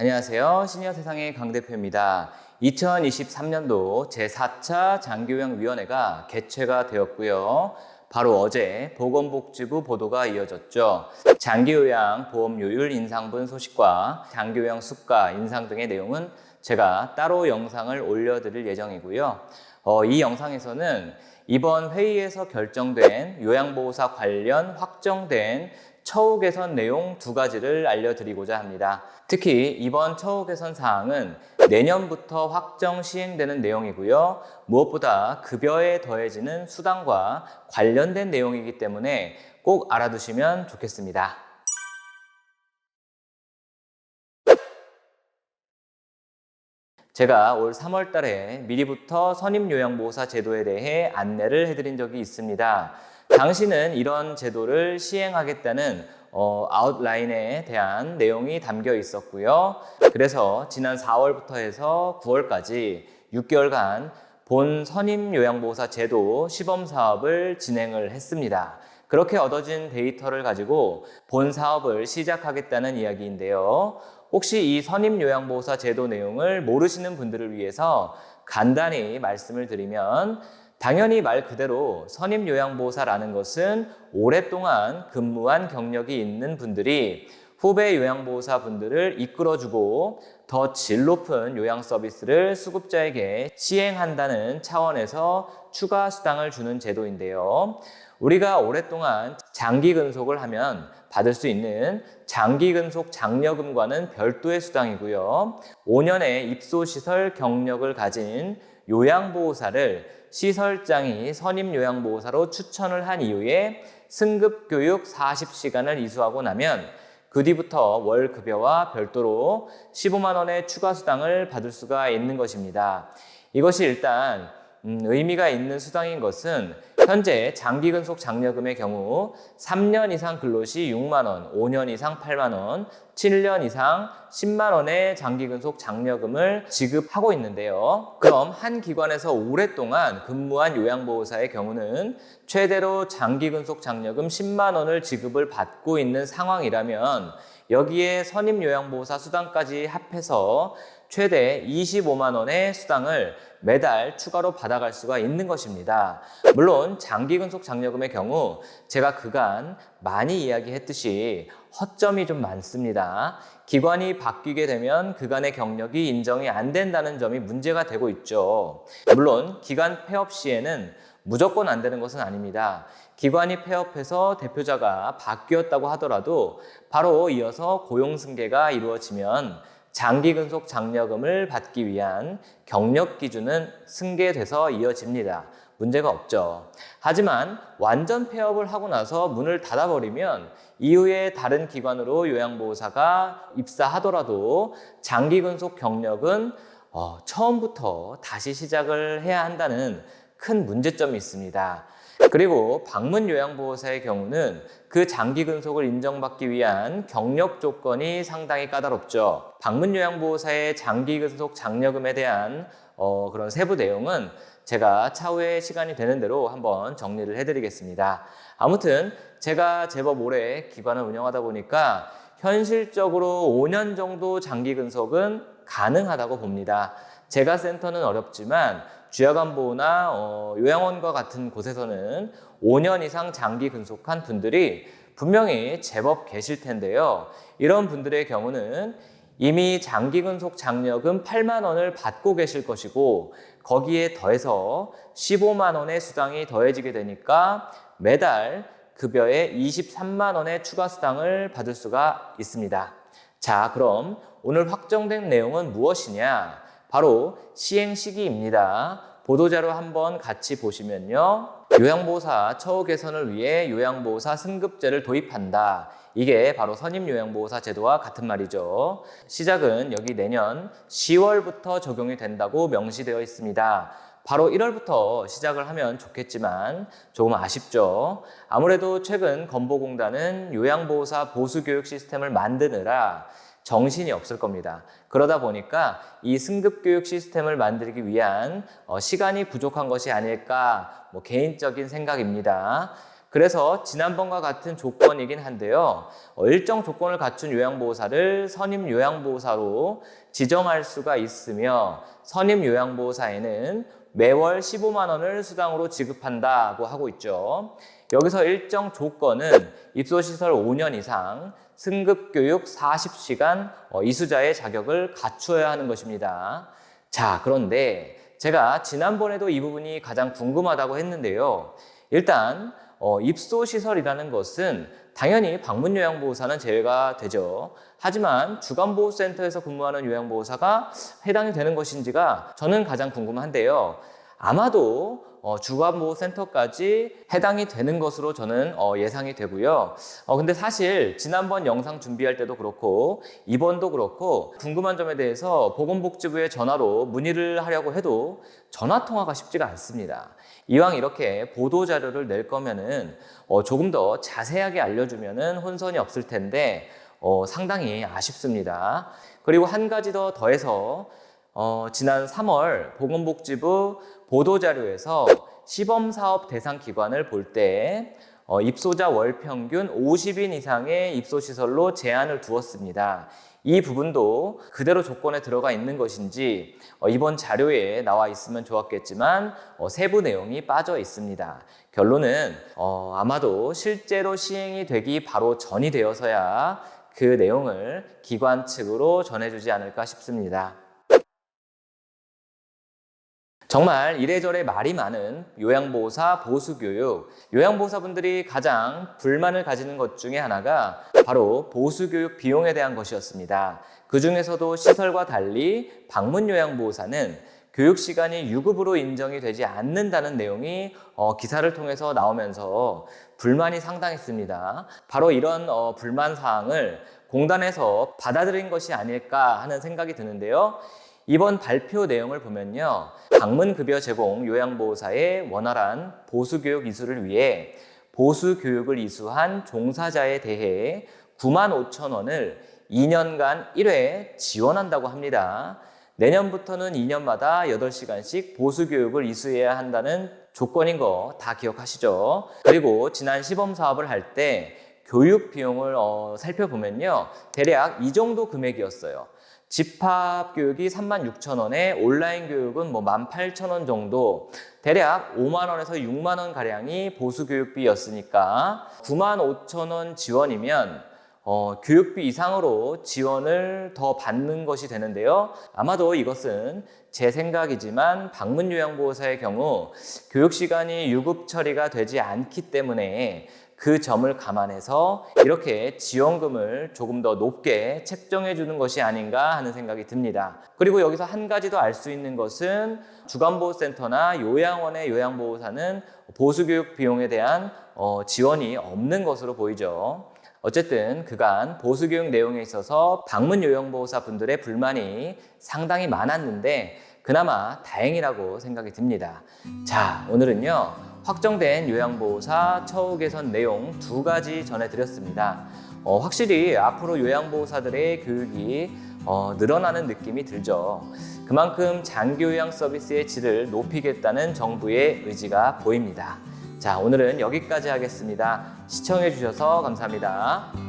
안녕하세요. 시니어 세상의 강 대표입니다. 2023년도 제4차 장기요양위원회가 개최가 되었고요. 바로 어제 보건복지부 보도가 이어졌죠. 장기요양 보험료율 인상분 소식과 장기요양 수가 인상 등의 내용은 제가 따로 영상을 올려드릴 예정이고요. 이 영상에서는 이번 회의에서 결정된 요양보호사 관련 확정된 처우 개선 내용 2가지를 알려드리고자 합니다. 특히 이번 처우 개선 사항은 내년부터 확정 시행되는 내용이고요. 무엇보다 급여에 더해지는 수당과 관련된 내용이기 때문에 꼭 알아두시면 좋겠습니다. 제가 올 3월 달에 미리부터 선임요양보호사 제도에 대해 안내를 해드린 적이 있습니다. 당시는 이런 제도를 시행하겠다는 아웃라인에 대한 내용이 담겨 있었고요. 그래서 지난 4월부터 해서 9월까지 6개월간 본 선임요양보호사 제도 시범 사업을 진행을 했습니다. 그렇게 얻어진 데이터를 가지고 본 사업을 시작하겠다는 이야기인데요. 혹시 이 선임요양보호사 제도 내용을 모르시는 분들을 위해서 간단히 말씀을 드리면, 당연히 말 그대로 선임요양보호사라는 것은 오랫동안 근무한 경력이 있는 분들이 후배 요양보호사 분들을 이끌어주고 더 질 높은 요양 서비스를 수급자에게 시행한다는 차원에서 추가 수당을 주는 제도인데요. 우리가 오랫동안 장기 근속을 하면 받을 수 있는 장기 근속 장려금과는 별도의 수당이고요. 5년의 입소시설 경력을 가진 요양보호사를 시설장이 선임요양보호사로 추천을 한 이후에 승급교육 40시간을 이수하고 나면 그 뒤부터 월급여와 별도로 15만 원의 추가 수당을 받을 수가 있는 것입니다. 이것이 일단 의미가 있는 수당인 것은 현재 장기근속 장려금의 경우 3년 이상 근로 시 6만 원, 5년 이상 8만 원, 7년 이상 10만 원의 장기근속 장려금을 지급하고 있는데요. 그럼 한 기관에서 오랫동안 근무한 요양보호사의 경우는 최대로 장기근속 장려금 10만 원을 지급을 받고 있는 상황이라면 여기에 선임요양보호사 수당까지 합해서 최대 25만 원의 수당을 매달 추가로 받아갈 수가 있는 것입니다. 물론 장기근속 장려금의 경우 제가 그간 많이 이야기했듯이 허점이 좀 많습니다. 기관이 바뀌게 되면 그간의 경력이 인정이 안 된다는 점이 문제가 되고 있죠. 물론 기관 폐업 시에는 무조건 안 되는 것은 아닙니다. 기관이 폐업해서 대표자가 바뀌었다고 하더라도 바로 이어서 고용승계가 이루어지면 장기근속 장려금을 받기 위한 경력 기준은 승계돼서 이어집니다. 문제가 없죠. 하지만 완전 폐업을 하고 나서 문을 닫아버리면 이후에 다른 기관으로 요양보호사가 입사하더라도 장기근속 경력은 처음부터 다시 시작을 해야 한다는 큰 문제점이 있습니다. 그리고 방문 요양보호사의 경우는 그 장기 근속을 인정받기 위한 경력 조건이 상당히 까다롭죠. 방문 요양보호사의 장기 근속 장려금에 대한 그런 세부 내용은 제가 차후에 시간이 되는 대로 한번 정리를 해드리겠습니다. 아무튼 제가 제법 오래 기관을 운영하다 보니까 현실적으로 5년 정도 장기 근속은 가능하다고 봅니다. 재가 센터는 어렵지만 주야간보호나 요양원과 같은 곳에서는 5년 이상 장기 근속한 분들이 분명히 제법 계실 텐데요. 이런 분들의 경우는 이미 장기 근속 장려금 8만 원을 받고 계실 것이고 거기에 더해서 15만 원의 수당이 더해지게 되니까 매달 급여에 23만 원의 추가 수당을 받을 수가 있습니다. 자, 그럼 오늘 확정된 내용은 무엇이냐? 바로 시행 시기입니다. 보도자료 한번 같이 보시면요. 요양보호사 처우 개선을 위해 요양보호사 승급제를 도입한다. 이게 바로 선임요양보호사 제도와 같은 말이죠. 시작은 여기 내년 10월부터 적용이 된다고 명시되어 있습니다. 바로 1월부터 시작을 하면 좋겠지만 조금 아쉽죠. 아무래도 최근 건보공단은 요양보호사 보수교육 시스템을 만드느라 정신이 없을 겁니다. 그러다 보니까 이 승급교육 시스템을 만들기 위한 시간이 부족한 것이 아닐까 개인적인 생각입니다. 그래서 지난번과 같은 조건이긴 한데요. 일정 조건을 갖춘 요양보호사를 선임요양보호사로 지정할 수가 있으며 선임요양보호사에는 매월 15만 원을 수당으로 지급한다고 하고 있죠. 여기서 일정 조건은 입소시설 5년 이상, 승급교육 40시간, 이수자의 자격을 갖추어야 하는 것입니다. 자, 그런데 제가 지난번에도 이 부분이 가장 궁금하다고 했는데요. 일단 입소시설이라는 것은 당연히 방문요양보호사는 제외가 되죠. 하지만 주간보호센터에서 근무하는 요양보호사가 해당이 되는 것인지가 저는 가장 궁금한데요. 아마도 주간보호센터까지 해당이 되는 것으로 저는 예상이 되고요. 근데 사실 지난번 영상 준비할 때도 그렇고 이번도 그렇고 궁금한 점에 대해서 보건복지부에 전화로 문의를 하려고 해도 전화 통화가 쉽지가 않습니다. 이왕 이렇게 보도자료를 낼 거면은 조금 더 자세하게 알려주면은 혼선이 없을 텐데 상당히 아쉽습니다. 그리고 한 가지 더 더해서 지난 3월 보건복지부 보도자료에서 시범사업 대상 기관을 볼 때 입소자 월 평균 50인 이상의 입소시설로 제한을 두었습니다. 이 부분도 그대로 조건에 들어가 있는 것인지 이번 자료에 나와 있으면 좋았겠지만 세부 내용이 빠져 있습니다. 결론은 아마도 실제로 시행이 되기 바로 전이 되어서야 그 내용을 기관 측으로 전해주지 않을까 싶습니다. 정말 이래저래 말이 많은 요양보호사 보수교육. 요양보호사분들이 가장 불만을 가지는 것 중에 하나가 바로 보수교육 비용에 대한 것이었습니다. 그 중에서도 시설과 달리 방문요양보호사는 교육시간이 유급으로 인정이 되지 않는다는 내용이 기사를 통해서 나오면서 불만이 상당했습니다. 바로 이런 불만 사항을 공단에서 받아들인 것이 아닐까 하는 생각이 드는데요. 이번 발표 내용을 보면요. 방문급여 제공 요양보호사의 원활한 보수교육 이수를 위해 보수교육을 이수한 종사자에 대해 95,000원을 2년간 1회 지원한다고 합니다. 내년부터는 2년마다 8시간씩 보수교육을 이수해야 한다는 조건인 거 다 기억하시죠? 그리고 지난 시범사업을 할 때 교육 비용을 살펴보면요. 대략 이 정도 금액이었어요. 집합교육이 36,000원에 온라인 교육은 18,000원 정도, 대략 5만 원에서 6만 원 가량이 보수교육비였으니까 95,000원 지원이면 교육비 이상으로 지원을 더 받는 것이 되는데요. 아마도 이것은 제 생각이지만 방문요양보호사의 경우 교육시간이 유급 처리가 되지 않기 때문에 그 점을 감안해서 이렇게 지원금을 조금 더 높게 책정해 주는 것이 아닌가 하는 생각이 듭니다. 그리고 여기서 한 가지 더 알 수 있는 것은 주간보호센터나 요양원의 요양보호사는 보수교육 비용에 대한 지원이 없는 것으로 보이죠. 어쨌든 그간 보수교육 내용에 있어서 방문요양보호사 분들의 불만이 상당히 많았는데 그나마 다행이라고 생각이 듭니다. 자, 오늘은요. 확정된 요양보호사 처우 개선 내용 2가지 전해드렸습니다. 확실히 앞으로 요양보호사들의 교육이 늘어나는 느낌이 들죠. 그만큼 장기요양 서비스의 질을 높이겠다는 정부의 의지가 보입니다. 자, 오늘은 여기까지 하겠습니다. 시청해 주셔서 감사합니다.